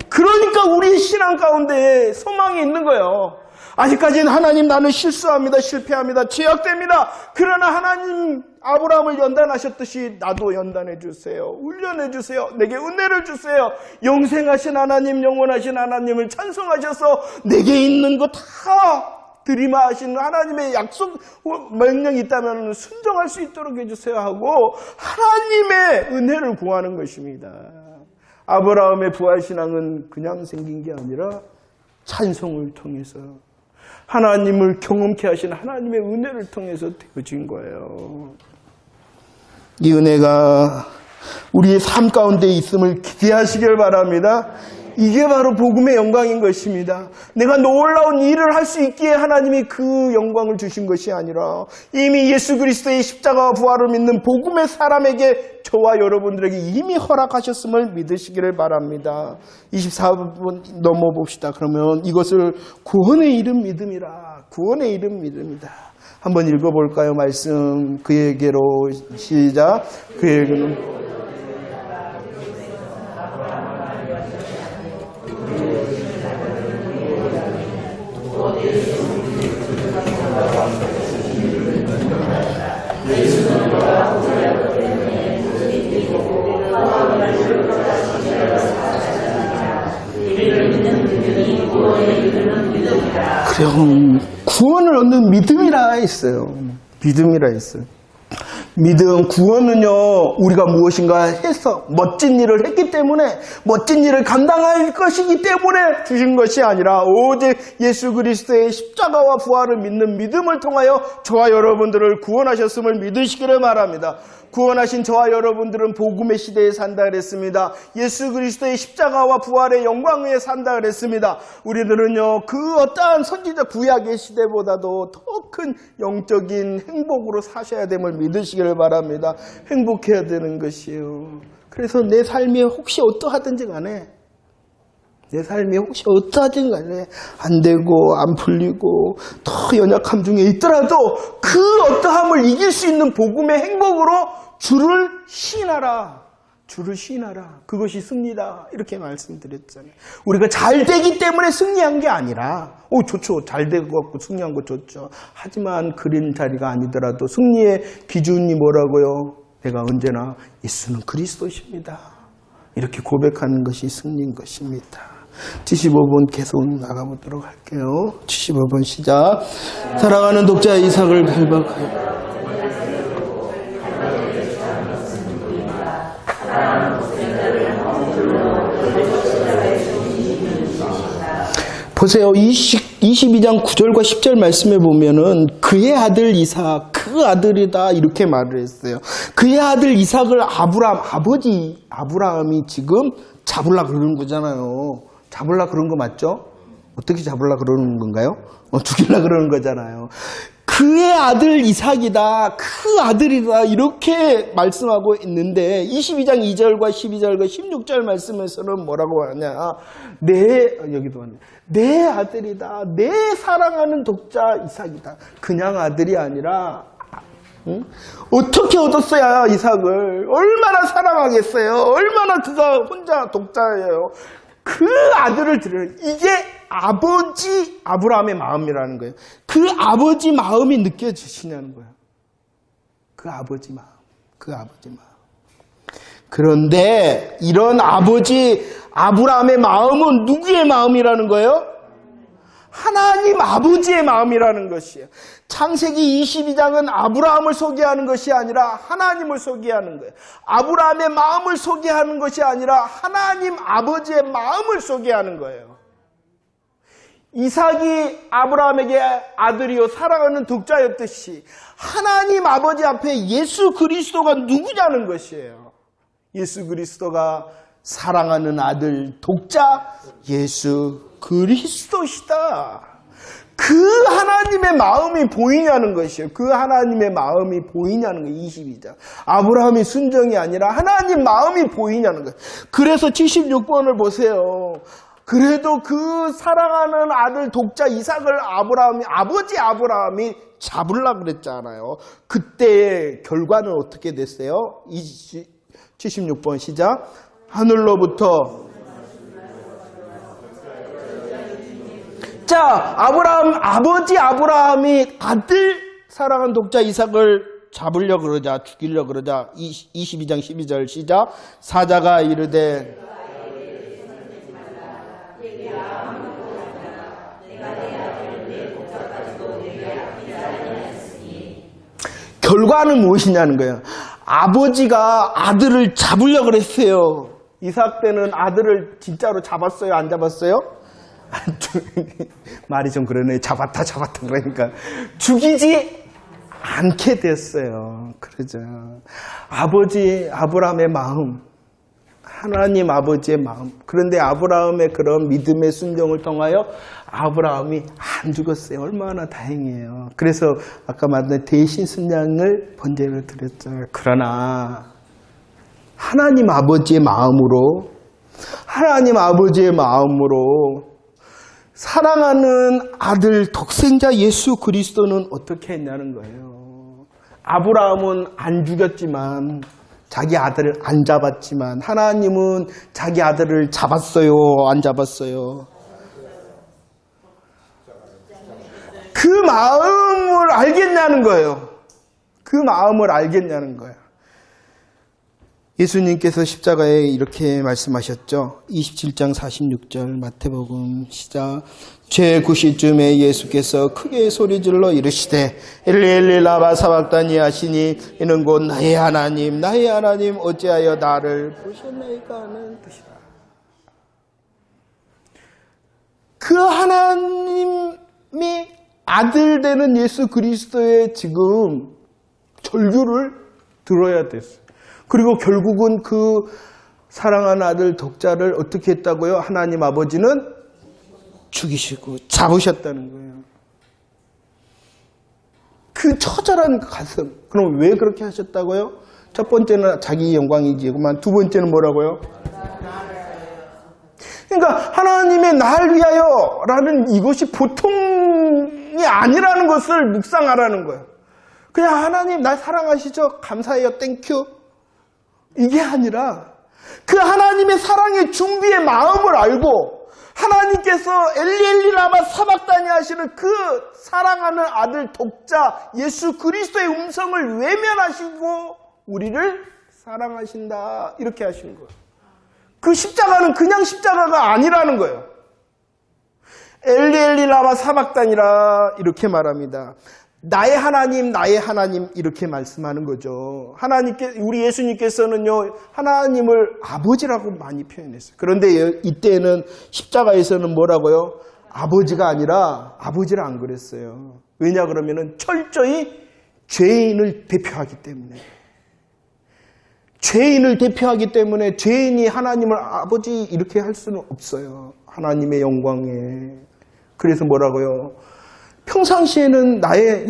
그러니까 우리 신앙 가운데 소망이 있는 거예요. 아직까지는 하나님 나는 실수합니다. 실패합니다. 죄악됩니다. 그러나 하나님 아브라함을 연단하셨듯이 나도 연단해 주세요. 훈련해 주세요. 내게 은혜를 주세요. 영생하신 하나님, 영원하신 하나님을 찬송하셔서 내게 있는 거 다 들이마하시는 하나님의 약속 명령이 있다면 순종할 수 있도록 해주세요 하고 하나님의 은혜를 구하는 것입니다. 아브라함의 부활신앙은 그냥 생긴 게 아니라 찬송을 통해서 하나님을 경험케 하신 하나님의 은혜를 통해서 되어진 거예요. 이 은혜가 우리의 삶 가운데 있음을 기대하시길 바랍니다. 이게 바로 복음의 영광인 것입니다. 내가 놀라운 일을 할 수 있기에 하나님이 그 영광을 주신 것이 아니라 이미 예수 그리스도의 십자가와 부활을 믿는 복음의 사람에게 저와 여러분들에게 이미 허락하셨음을 믿으시기를 바랍니다. 24분 넘어봅시다. 그러면 이것을 구원의 이름 믿음이라. 구원의 이름 믿음이다. 한번 읽어볼까요? 말씀 그에게로 시작. 그에게는 그럼 구원을 얻는 믿음이라 했어요. 믿음이라 했어요. 믿음, 구원은요, 우리가 무엇인가 해서 멋진 일을 했기 때문에, 멋진 일을 감당할 것이기 때문에 주신 것이 아니라 오직 예수 그리스도의 십자가와 부활을 믿는 믿음을 통하여 저와 여러분들을 구원하셨음을 믿으시기를 바랍니다. 구원하신 저와 여러분들은 복음의 시대에 산다 그랬습니다. 예수 그리스도의 십자가와 부활의 영광 위에 산다 그랬습니다. 우리들은요, 그 어떠한 선지자 구약의 시대보다도 더 큰 영적인 행복으로 사셔야 됨을 믿으시기를 바랍니다. 행복해야 되는 것이에요. 그래서 내 삶이 혹시 어떠하든지 간에 내 삶이 혹시 어떠하든지 간에 안 되고 안 풀리고 더 연약함 중에 있더라도 그 어떠함을 이길 수 있는 복음의 행복으로 주를 시인하라. 주를 시인하라. 그것이 승리다. 이렇게 말씀드렸잖아요. 우리가 잘 되기 때문에 승리한 게 아니라 좋죠. 잘 되고 승리한 거 좋죠. 하지만 그린 자리가 아니더라도 승리의 기준이 뭐라고요? 내가 언제나 예수는 그리스도십니다. 이렇게 고백하는 것이 승리인 것입니다. 75번 계속 나가보도록 할게요. 75번 시작. 사랑하는 독자 이삭을 결박하여 보세요. 22장 9절과 10절 말씀에 보면은 그의 아들 이삭, 그 아들이다 이렇게 말을 했어요. 그의 아들 이삭을 아버지 아브라함이 지금 잡으려 그러는 거잖아요. 잡으려 그런 거 맞죠? 어떻게 잡으려 그러는 건가요? 죽이려 그러는 거잖아요. 그의 아들 이삭이다, 그 아들이다 이렇게 말씀하고 있는데 22장 2절과 12절과 16절 말씀에서는 뭐라고 하냐? 여기도 왔네. 내 아들이다, 내 사랑하는 독자 이삭이다. 그냥 아들이 아니라 어떻게 얻었어야 이삭을 얼마나 사랑하겠어요? 얼마나 그가 혼자 독자예요. 그 아들을 들여요. 이게 아버지 아브라함의 마음이라는 거예요. 그 아버지 마음이 느껴지시냐는 거예요. 그 아버지 마음. 그런데 이런 아버지 아브라함의 마음은 누구의 마음이라는 거예요? 하나님 아버지의 마음이라는 것이에요. 창세기 22장은 아브라함을 소개하는 것이 아니라 하나님을 소개하는 거예요. 아브라함의 마음을 소개하는 것이 아니라 하나님 아버지의 마음을 소개하는 거예요. 이삭이 아브라함에게 아들이요 사랑하는 독자였듯이 하나님 아버지 앞에 예수 그리스도가 누구냐는 것이에요. 예수 그리스도가 사랑하는 아들 독자 예수 그리스도시다. 그 하나님 하나님의 마음이 보이냐는 것이에요. 그 하나님의 마음이 보이냐는 거예요. 22장. 아브라함이 순정이 아니라 하나님 마음이 보이냐는 거예요. 그래서 76번을 보세요. 그래도 그 사랑하는 아들 독자 이삭을 아버지 아브라함이 잡으려고 그랬잖아요. 그때의 결과는 어떻게 됐어요? 76번 시작. 하늘로부터 자, 아버지 아브라함이 아들 사랑하는 독자 이삭을 잡으려고 그러자, 죽이려고 그러자, 22장 12절 시작. 사자가 이르되 결과는 무엇이냐는 거예요. 아버지가 아들을 잡으려고 그랬어요. 이삭 때는 아들을 진짜로 잡았어요? 안 잡았어요? 말이 좀 그러네. 잡았다 그러니까 죽이지 않게 됐어요. 그러죠. 아브라함의 마음, 하나님 아버지의 마음. 그런데 아브라함의 그런 믿음의 순종을 통하여 아브라함이 안 죽었어요. 얼마나 다행이에요. 그래서 아까 말한 대신 순양을 번제를 드렸죠. 그러나 하나님 아버지의 마음으로 사랑하는 아들 독생자 예수 그리스도는 어떻게 했냐는 거예요. 아브라함은 안 죽였지만 자기 아들을 안 잡았지만 하나님은 자기 아들을 잡았어요? 안 잡았어요? 그 마음을 알겠냐는 거예요. 그 마음을 알겠냐는 거예요. 예수님께서 십자가에 이렇게 말씀하셨죠. 27장 46절 마태복음 시작. 제9시쯤에 예수께서 크게 소리질러 이르시되 엘리 엘리 라마 사박다니 하시니 이는 곧 나의 하나님 어찌하여 나를 부르셨나이까 하는 뜻이다. 그 하나님이 아들 되는 예수 그리스도의 지금 절규를 들어야 됐어요. 그리고 결국은 그 사랑하는 아들 독자를 어떻게 했다고요? 하나님 아버지는 죽이시고 잡으셨다는 거예요. 그 처절한 가슴. 그럼 왜 그렇게 하셨다고요? 첫 번째는 자기 영광이지만 두 번째는 뭐라고요? 그러니까 하나님의 날 위하여 라는 이것이 보통이 아니라는 것을 묵상하라는 거예요. 그냥 하나님 날 사랑하시죠? 감사해요. 땡큐. 이게 아니라 그 하나님의 사랑의 준비의 마음을 알고 하나님께서 엘리 라마 사박다니 하시는 그 사랑하는 아들 독자 예수 그리스도의 음성을 외면하시고 우리를 사랑하신다 이렇게 하신 거예요. 그 십자가는 그냥 십자가가 아니라는 거예요. 엘리 라마 사박다니라 이렇게 말합니다. 나의 하나님 이렇게 말씀하는 거죠. 우리 예수님께서는요 하나님을 아버지라고 많이 표현했어요. 그런데 이때는 십자가에서는 뭐라고요? 아버지가 아니라 아버지를 안 그랬어요. 왜냐 그러면은 철저히 죄인을 대표하기 때문에 죄인이 하나님을 아버지 이렇게 할 수는 없어요. 하나님의 영광에. 그래서 뭐라고요? 평상시에는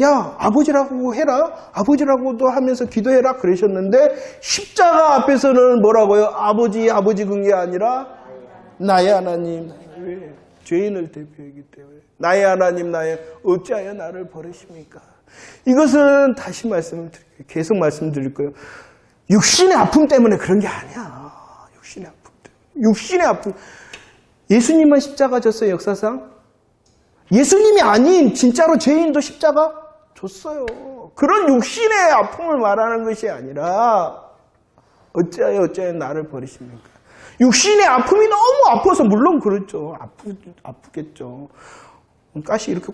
야 아버지라고 해라 아버지라고도 하면서 기도해라 그러셨는데 십자가 앞에서는 뭐라고요? 아버지 그런 게 아니라 나의 하나님. 왜? 죄인을 대표하기 때문에 나의 하나님 어찌하여 나를 버리십니까? 이것은 다시 말씀드릴게요. 계속 말씀드릴 거예요. 육신의 아픔 때문에 그런 게 아니야. 육신의 아픔. 예수님만 십자가 졌어요, 역사상? 예수님이 아닌 진짜로 죄인도 십자가 줬어요. 그런 육신의 아픔을 말하는 것이 아니라 어찌하여 나를 버리십니까? 육신의 아픔이 너무 아파서 물론 그렇죠. 아프겠죠. 가시 이렇게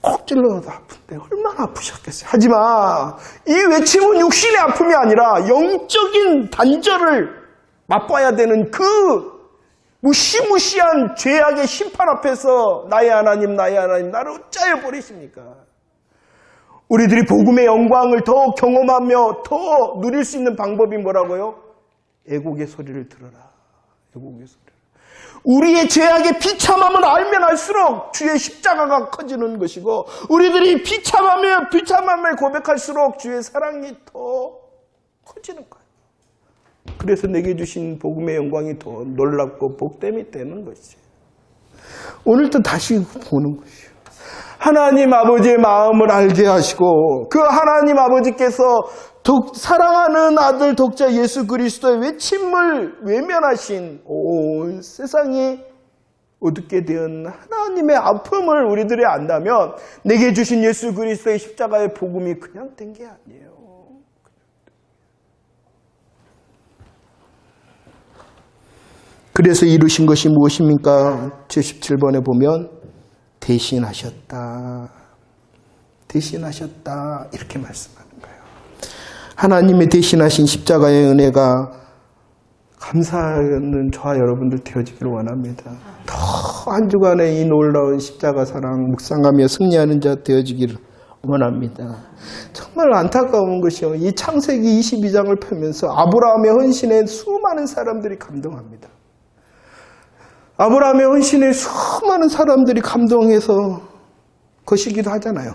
콕 찔러도 아픈데 얼마나 아프셨겠어요. 하지만 이 외침은 육신의 아픔이 아니라 영적인 단절을 맛봐야 되는 그 무시무시한 죄악의 심판 앞에서 나의 하나님 나를 어찌하여 버리십니까? 우리들이 복음의 영광을 더 경험하며 더 누릴 수 있는 방법이 뭐라고요? 애곡의 소리를 들어라. 우리의 죄악의 비참함을 알면 알수록 주의 십자가가 커지는 것이고 우리들이 비참함을 고백할수록 주의 사랑이 더 커지는 거예요. 그래서 내게 주신 복음의 영광이 더 놀랍고 복됨이 되는 것이에요. 오늘도 다시 보는 것이에요. 하나님 아버지의 마음을 알게 하시고 그 하나님 아버지께서 사랑하는 아들 독자 예수 그리스도의 외침을 외면하신 온 세상이 어둡게 된 하나님의 아픔을 우리들이 안다면 내게 주신 예수 그리스도의 십자가의 복음이 그냥 된 게 아니에요. 그래서 이루신 것이 무엇입니까? 77번에 보면 대신하셨다. 대신하셨다. 이렇게 말씀하는 거예요. 하나님의 대신하신 십자가의 은혜가 감사하는 저와 여러분들 되어지기를 원합니다. 더 한 주간에 이 놀라운 십자가 사랑 묵상하며 승리하는 자 되어지기를 원합니다. 정말 안타까운 것이요. 이 창세기 22장을 펴면서 아브라함의 헌신에 수많은 사람들이 감동합니다. 아브라함의 헌신에 수많은 사람들이 감동해서 거시기도 하잖아요.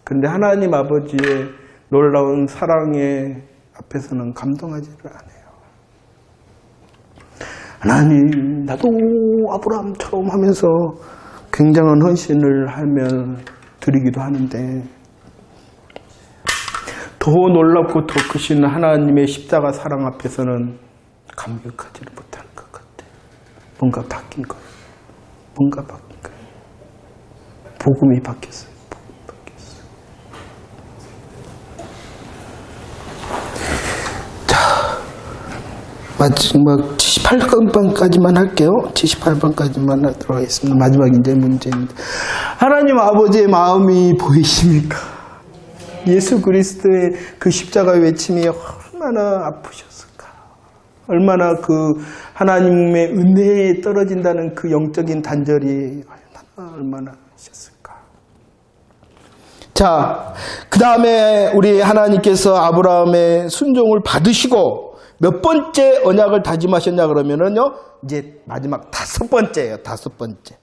그런데 하나님 아버지의 놀라운 사랑의 앞에서는 감동하지를 않아요. 하나님, 나도 아브라함처럼 하면서 굉장한 헌신을 하면 드리기도 하는데 더 놀랍고 더 크신 하나님의 십자가 사랑 앞에서는 감격하지를 못하는 것 같아요. 뭔가 바뀐 거예요. 뭔가 바뀐 거예요. 복음이 바뀌었어요. 복음이 바뀌었어요. 자, 마지막 78번까지만 할게요. 78번까지만 하도록 하겠습니다. 마지막 이제 문제입니다. 하나님 아버지의 마음이 보이십니까? 예수 그리스도의 그 십자가의 외침이 얼마나 아프셨을까? 얼마나 그 하나님의 은혜에 떨어진다는 그 영적인 단절이 얼마나 하셨을까? 자, 그 다음에 우리 하나님께서 아브라함의 순종을 받으시고 몇 번째 언약을 다짐하셨냐 그러면은요, 이제 마지막 다섯 번째예요. 다섯 번째.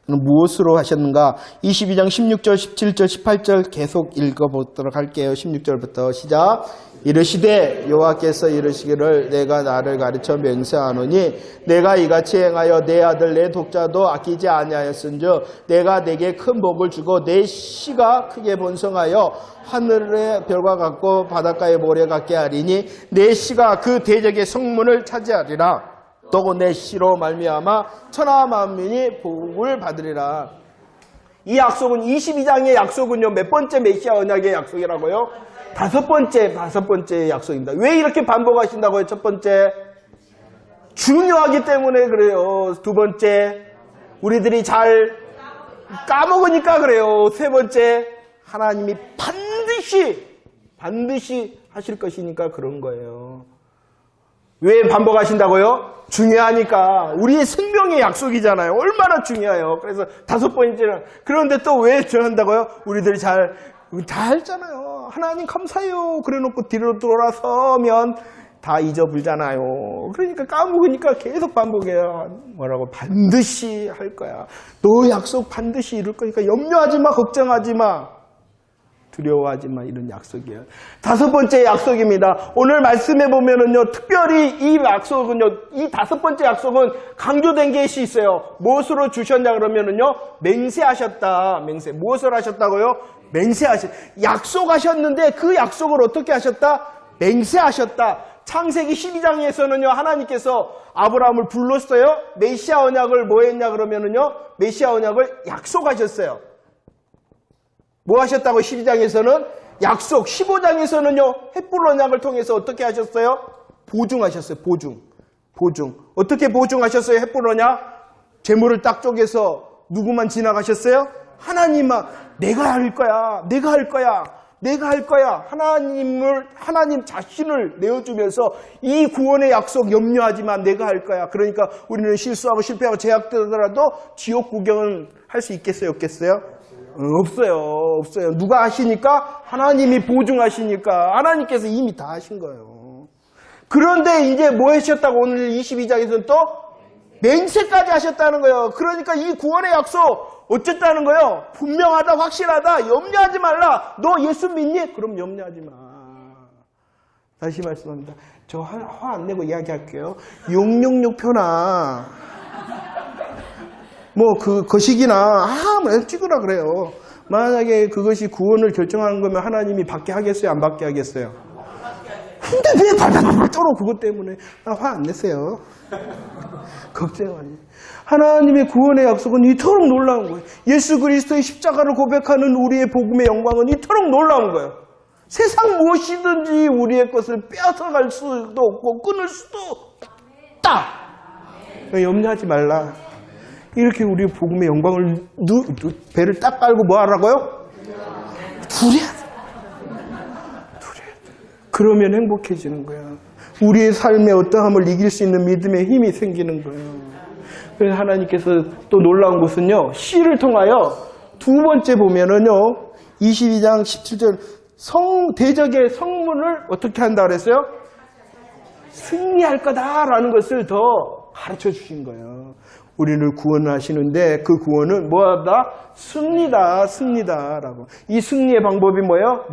무엇으로 하셨는가? 22장 16절, 17절, 18절 계속 읽어보도록 할게요. 16절부터 시작. 이르시되 여호와께서 이르시기를 내가 나를 가르쳐 맹세하노니 내가 이같이 행하여 내 아들 내 독자도 아끼지 아니하였은즉 내가 내게 큰 복을 주고 내 씨가 크게 번성하여 하늘의 별과 같고 바닷가의 모래 같게 하리니 내 씨가 그 대적의 성문을 차지하리라. 또 내 씨로 말미암아 천하 만민이 복을 받으리라. 이 약속은 22장의 약속은요, 몇 번째 메시아 언약의 약속이라고요? 다섯 번째 약속입니다. 왜 이렇게 반복하신다고요? 첫 번째, 중요하기 때문에 그래요. 두 번째, 우리들이 잘 까먹으니까 그래요. 세 번째, 하나님이 반드시 하실 것이니까 그런 거예요. 왜 반복하신다고요? 중요하니까. 우리의 생명의 약속이잖아요. 얼마나 중요해요. 그래서 다섯 번째는. 그런데 또 왜 저한다고요? 우리들이 잘 알잖아요. 하나님 감사해요. 그래 놓고 뒤로 돌아서면 다 잊어불잖아요. 그러니까 까먹으니까 계속 반복해요. 뭐라고? 반드시 할 거야. 너 약속 반드시 이룰 거니까 염려하지 마, 걱정하지 마. 두려워하지 마. 이런 약속이에요. 다섯 번째 약속입니다. 오늘 말씀해 보면은요, 특별히 이 약속은요, 이 다섯 번째 약속은 강조된 것이 있어요. 무엇으로 주셨냐 그러면은요, 맹세하셨다. 맹세. 무엇을 하셨다고요? 약속하셨는데 그 약속을 어떻게 하셨다? 맹세하셨다. 창세기 12장에서는요, 하나님께서 아브라함을 불렀어요. 메시아 언약을 뭐 했냐 그러면은요, 메시아 언약을 약속하셨어요. 뭐 하셨다고 12장에서는? 약속. 15장에서는요, 햇불 언약을 통해서 어떻게 하셨어요? 보증하셨어요. 보증. 어떻게 보증하셨어요? 햇불 언약? 재물을 딱 쪼개서 누구만 지나가셨어요? 하나님아, 내가 할 거야. 하나님 자신을 내어주면서 이 구원의 약속 염려하지만 내가 할 거야. 그러니까 우리는 실수하고 실패하고 제약되더라도 지옥 구경은 할 수 있겠어요? 없겠어요? 없어요. 누가 하시니까? 하나님이 보증하시니까. 하나님께서 이미 다 하신 거예요. 그런데 이제 뭐 하셨다고 오늘 22장에서는 또? 맹세까지 하셨다는 거예요. 그러니까 이 구원의 약속 어쨌다는 거예요? 분명하다, 확실하다, 염려하지 말라. 너 예수 믿니? 그럼 염려하지 마. 다시 말씀합니다. 저 화 안 내고 이야기할게요. 666표나 뭐 거식이나 뭐 찍으라 그래요. 만약에 그것이 구원을 결정하는 거면 하나님이 받게 하겠어요? 안 받게 하겠어요? 근데 왜 발발발 떨어 그것 때문에 나 화 안 냈어요. 걱정하니. 하나님의 구원의 약속은 이토록 놀라운 거예요. 예수 그리스도의 십자가를 고백하는 우리의 복음의 영광은 이토록 놀라운 거예요. 세상 무엇이든지 우리의 것을 빼앗아갈 수도 없고 끊을 수도 없다. 염려하지 말라. 이렇게 우리 복음의 영광을 배를 딱 깔고 뭐 하라고요? 두려야 돼. 그러면 행복해지는 거야. 우리의 삶의 어떠함을 이길 수 있는 믿음의 힘이 생기는 거예요. 그래서 하나님께서 또 놀라운 것은요, 시를 통하여 두 번째 보면은요, 22장 17절 대적의 성문을 어떻게 한다 그랬어요? 승리할 거다라는 것을 더 가르쳐 주신 거예요. 우리를 구원하시는데 그 구원은 뭐하다? 승리다라고. 이 승리의 방법이 뭐예요?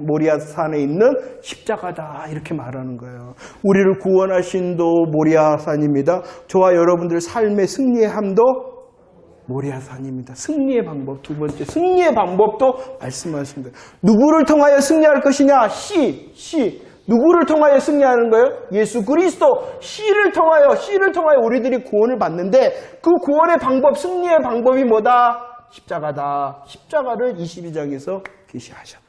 모리아 산에 있는 십자가다 이렇게 말하는 거예요. 우리를 구원하신 도 모리아 산입니다. 저와 여러분들 삶의 승리의 함도 모리아 산입니다. 승리의 방법 두 번째 승리의 방법도 말씀하신 거예요. 누구를 통하여 승리할 것이냐? 누구를 통하여 승리하는 거예요? 예수 그리스도. 씨를 통하여 우리들이 구원을 받는데 그 구원의 방법, 승리의 방법이 뭐다? 십자가다. 십자가를 22장에서 계시하셨다.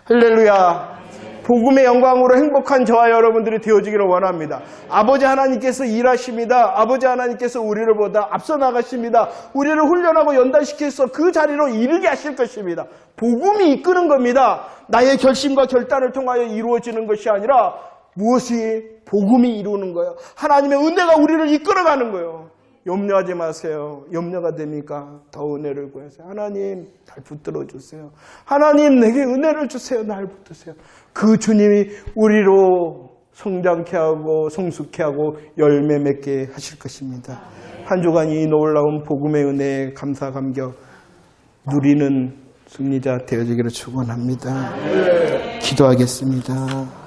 할렐루야. 복음의 영광으로 행복한 저와 여러분들이 되어지기를 원합니다. 아버지 하나님께서 일하십니다. 아버지 하나님께서 우리를 보다 앞서 나가십니다. 우리를 훈련하고 연단시켜서 그 자리로 이르게 하실 것입니다. 복음이 이끄는 겁니다. 나의 결심과 결단을 통하여 이루어지는 것이 아니라 무엇이 복음이 이루는 거예요. 하나님의 은혜가 우리를 이끌어가는 거예요. 염려하지 마세요. 염려가 됩니까? 더 은혜를 구하세요. 하나님 날 붙들어 주세요. 하나님 내게 은혜를 주세요. 날 붙드세요. 그 주님이 우리로 성장케 하고 성숙케 하고 열매 맺게 하실 것입니다. 한 주간 이 놀라운 복음의 은혜에 감사 감격 누리는 승리자 되어지기를 축원합니다. 기도하겠습니다.